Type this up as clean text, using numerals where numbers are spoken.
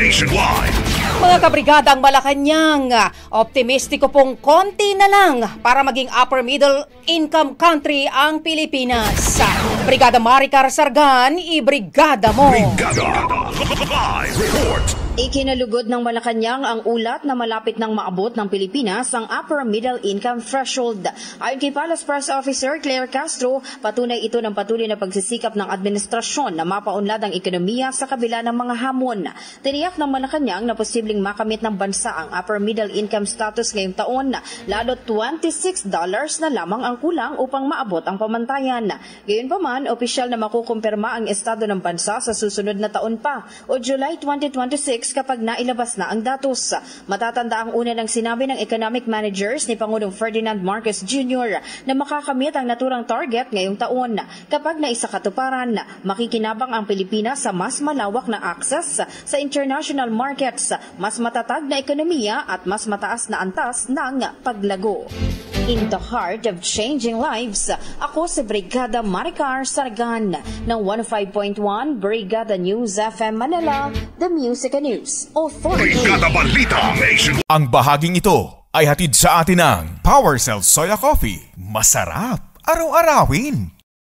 nationwide. Mga kabrigadang Malacanang, optimistiko pong konti na lang para maging upper middle income country ang Pilipinas. Brigada Maricar Sargan, ibrigada mo! Brigada Live Report. Ikinalugod ng Malacanang ang ulat na malapit nang maabot ng Pilipinas ang upper middle income threshold. Ayon kay Palace Press Officer Claire Castro, patunay ito ng patuloy na pagsisikap ng administrasyon na mapaunlad ang ekonomiya sa kabila ng mga hamon. Tiniyak ng Malacanang na posibleng makamit ng bansa ang upper middle income status ngayong taon, lalo $26 na lamang ang kulang upang maabot ang pamantayan. Gayunpaman, opisyal na makukumpirma ang estado ng bansa sa susunod na taon pa o July 2026 kapag nailabas na ang datos. Matatanda ang una ng sinabi ng economic managers ni Pangulong Ferdinand Marcos Jr. na makakamit ang naturang target ngayong taon. Kapag naisakatuparan, makikinabang ang Pilipinas sa mas malawak na access sa international markets, mas matatag na ekonomiya at mas mataas na antas ng paglago. In the heart of changing lives, ako si Brigada Maricar Sargan ng 105.1 Brigada News FM Manila, The Music and News Authority. Brigada Balita Nation. Ang bahaging ito ay hatid sa atin ng Power Cell Soya Coffee. Masarap araw-arawin.